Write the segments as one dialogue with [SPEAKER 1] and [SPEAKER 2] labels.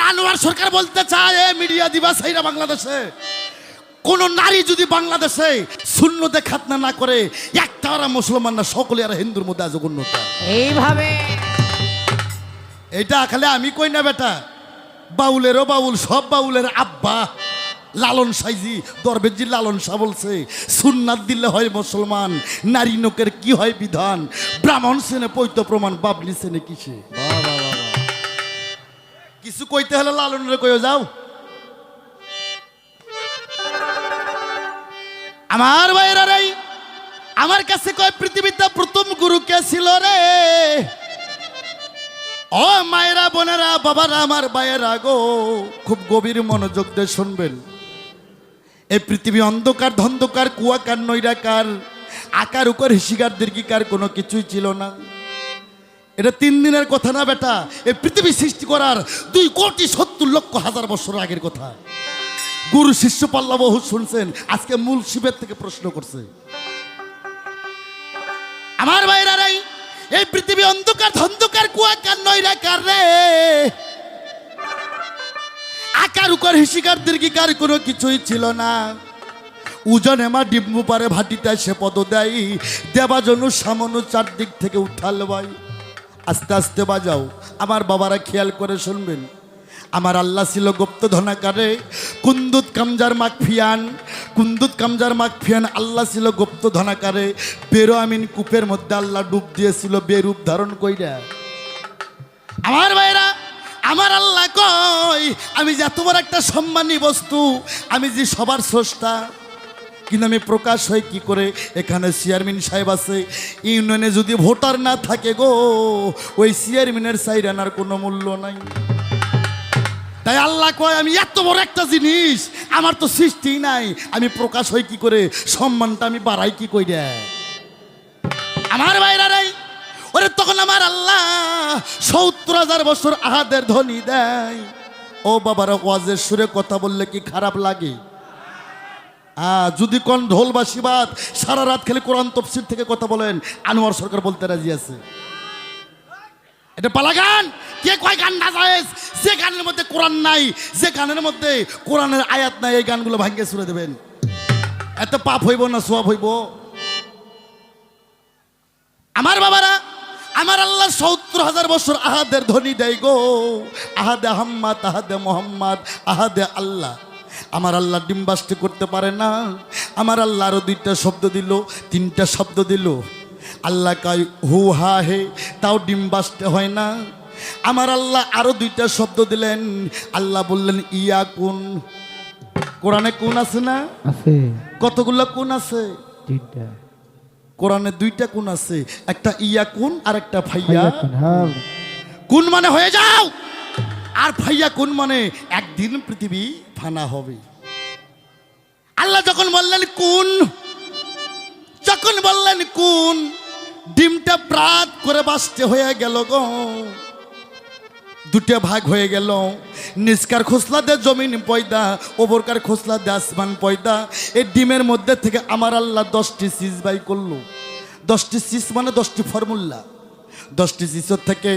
[SPEAKER 1] আনোয়ার সরকার বলতে চায় এ মিডিয়া দিবা সাইরা বাংলাদেশে কোন নারী যদি বাংলাদেশে সুন্নতে খাতনা না করে একটা ওরা মুসলমান না সকলে আর হিন্দুর মধ্যে আজ গণ্যতা
[SPEAKER 2] এইভাবে
[SPEAKER 1] এটা খালি আমি কই না বেটা বাউলেরও বাউল সব বাউলের আব্বা লালন সাইজি দরবেজি লালন শাহ বলছে সুন্নাত দিলে হয় মুসলমান নারী নোকের কি হয় বিধান ব্রাহ্মণ সেনে পৈত প্রমাণ বাবলি সেনে কিসে কিছু কইতে হলে লালনের কইও যাও আমার ভাইরা রে আমার কাছে কয় পৃথিবীতে প্রথম গুরু কে ছিল রে ও মায়েরা বোনেরা বাবারা আমার ভাইয়েরা গো খুব গভীর মনোযোগ দিয়ে শুনবেন এই পৃথিবী অন্ধকার ধন্ধকার কুয়াকার নৈরাকার আকার উকার হিসিকার দীর্ঘিকার কোনো কিছুই ছিল না এটা 3 দিনের কথা না বেটা এই পৃথিবী সৃষ্টি করার 2,70,00,000 বছর আগের কথা গুরু শিষ্য পাল্লা বহু শুনছেন আজকে মূল শিবের থেকে প্রশ্ন করছে আমার ভাইরা রে এই পৃথিবী অন্ধকার ধন্ধকার কুয়াকার নৈরাকার রে আকার উকার হিসিকার দীর্ঘিকার কোনো কিছুই ছিল না উজনে মা ডিম্বু পারে ভাটিতে সে পদ দেয় দেবাজনু সামনু চারদিক থেকে উঠাল ভাই আস্তে আস্তে বাজাও আমার বাবারা খেয়াল করে শুনবেন আমার আল্লাহ ছিল গুপ্ত ধনাকারে কুন্দুত কামজার মাকফিয়ান আল্লাহ ছিল গুপ্ত ধনাকারে বেরো আমিন কূপের মধ্যে আল্লাহ ডুব দিয়েছিল বেরূপ ধারণ কইরা আমার ভাইরা আমার আল্লাহ কই আমি যে এত বড় একটা সম্মানী বস্তু আমি যে সবার স্রষ্টা কিন্তু আমি প্রকাশ হই কি করে এখানে চেয়ারম্যান সাহেব আছে ইউনিয়নে যদি ভোটার না থাকে গো ওই চেয়ারম্যানের সাইড আনার কোনো মূল্য নাই তাই আল্লাহ কয় আমি এত বড় একটা জিনিস আমার তো সৃষ্টি নাই আমি প্রকাশ হই কি করে সম্মানটা আমি বাড়াই কি কইরা আমার ভাইরা রে ওরে তখন আমার আল্লাহ 70,000 বছর আহাদের ধ্বনি দেয় ও বাবারা ওয়াজের সুরে কথা বললে কি খারাপ লাগে যদি কোন ঢোল বা শিবাত সারা রাত খেলে কোরআন তফসির থেকে কথা বলেন আনোয়ার সরকার বলতে রাজি আছে এটা পালা গান কে কয় গান না জায়েজ যে গানের মধ্যে কোরআন নাই যে গানের মধ্যে কোরআনের আয়াত নাই এই গানগুলো ভাঙ্গে ছুড়ে দেবেন এত পাপ হইব না সোয়াব হইব আমার বাবারা আমার আল্লাহ 70,000 বছর আহাদের ধ্বনি দেয় গো আহাদে আহম্মদ আহাদে মোহাম্মদ আহাদে আল্লাহ আমার আল্লাহ ডিম্বাস্তি করতে পারে না আমার আল্লাহ আরো 2টা শব্দ দিল 3টা শব্দ দিল আল্লাহ কয় হু হা হে তাও ডিম্বাস্তে হয় না আমার আল্লাহ আরো 2টা শব্দ দিলেন আল্লাহ বললেন ইয়া কুন কোরআনে কোন আছে না
[SPEAKER 2] আছে
[SPEAKER 1] কতগুলো কোন আছে
[SPEAKER 2] 3টা
[SPEAKER 1] কোরআনে 2টা কোন আছে একটা ইয়া কুন আর একটা ফাইয়া
[SPEAKER 2] হ্যাঁ
[SPEAKER 1] কোন মানে হয়ে যাও আর ফাইয়া কোন মানে একদিন পৃথিবী ফানা হবে আল্লাহ যখন বললেন কোন ডিমটা প্রাত করে বাঁচতে হয়ে গেল গো 2টা ভাগ হয়ে গেল নিষ্কার খোসলা দে জমিন পয়দা ওপরকার খোসলা দে আসমান পয়দা এই ডিমের মধ্যে থেকে আমার আল্লাহ 10টি সিজ বাই করলো 10টি সিজ মানে 10টি ফর্মুলা 10টি সিজর থেকে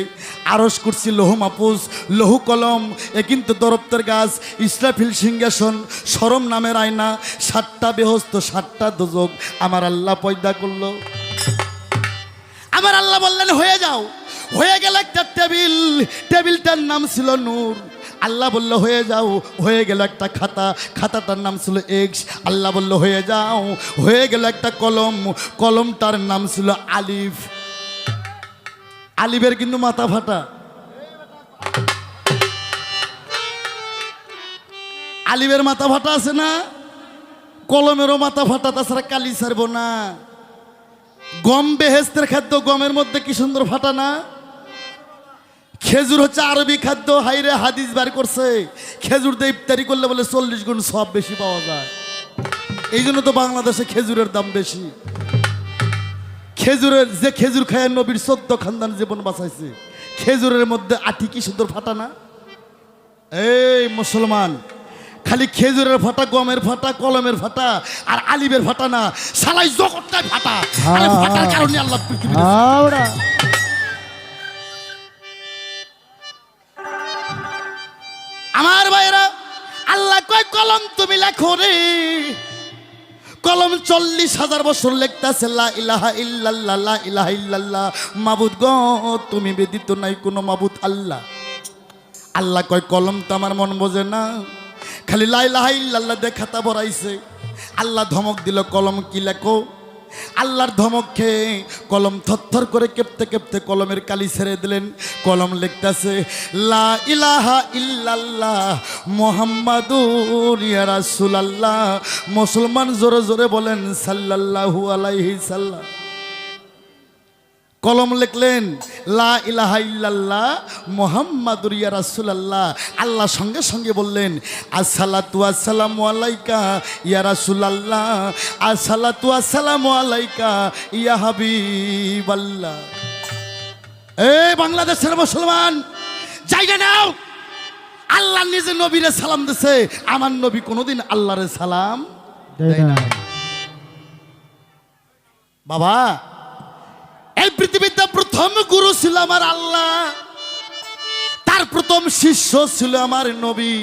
[SPEAKER 1] আরশ কুরসি লৌহ মাহফুজ লৌহ কলম এ কিন্তু দরপ্তের গাছ ইসরাফিল সিংহাসন শরম নামের আয়না 7টা বেহস্ত 7টা দোজক আমার আল্লাহ পয়দা করলো আমার আল্লাহ বললেন হয়ে যাও হয়ে গেল একটা টেবিলটার নাম ছিল নূর আল্লাহ বলল হয়ে যাও হয়ে গেল একটা খাতাটার নাম ছিল এক্স আল্লাহ বলল হয়ে যাও হয়ে গেল একটা কলমটার নাম ছিল আলিফ আলিফের কিন্তু মাথা ফাটা আলিফের মাথা ফাটা আছে না কলমেরও মাথা ফাটা তাছাড়া কালি ছাড়বো না গম বেহেস্তের খাদ্য গমের মধ্যে কি সুন্দর ফাটা না খেজুর হচ্ছে আরবি খাদ্য হাইরে হাদিস বার করছে খেজুর দিয়ে ইফতারি করলে বলে 40 গুণ সব বেশি পাওয়া যায় এই জন্য তো বাংলাদেশে খেজুরের দাম বেশি খেজুর খায় নবীর 14 খানদান জীবন বাঁচাইছে খেজুরের মধ্যে আটি কি সুন্দর ফাটা না এই মুসলমান খালি খেজুরের ফাটা গমের ফাটা কলমের ফাটা আর আলিবের ফাটা না শালাই জগৎটাই ফাটা আরে ফাটার কারণে আল্লাহ পৃথিবী আমার ভাইরা, আল্লাহ কয় কলম তুমি লেখো রে। কলম 40,000 বছর লিখতেছে লা ইলাহা ইল্লাল্লাহ, লা ইলাহা ইল্লাল্লাহ, মাবুদ গো তুমি ব্যতীত নাই কোনো মাবুদ আল্লাহ। আল্লাহ কয় কলম তো আমার মন বোঝে না, খালি লা ইলাহা ইল্লাল্লাহ দেখাতা বড়াইছে। আল্লাহ ধমক দিল, কলম কি লেখো। আল্লাহর ধমক খেয়ে কলম থরথর করে কেঁপতে কেঁপতে কলমের কালি ছেড়ে দিলেন। কলম লিখতেছে লা ইলাহা ইল্লাল্লাহ মুহাম্মাদুর ইয়া রাসূলুল্লাহ। মুসলমান জোরে জোরে বলেন সাল্লাল্লাহু আলাইহি সাল্লাম। কলম লিখলেন লা ইলাহা ইল্লাল্লাহ মুহাম্মাদুর ইয়া রাসূলুল্লাহ। আল্লাহ সঙ্গে সঙ্গে বললেন আসসালাতু ওয়াসসালামু আলাইকা ইয়া রাসূলুল্লাহ, আসসালাতু ওয়াসসালামু আলাইকা ইয়া হাবিবাল্লাহ। এই বাংলাদেশের মুসলমান জায়গা নাও, আল্লাহ নিজে নবীরে সালাম দিছে, আমার নবী কোনোদিন আল্লাহরে সালাম দেয় না। বাবা, এই পৃথিবীতে প্রথম গুরু ছিল আমার আল্লাহ, তার প্রথম শিষ্য ছিল আমার নবী।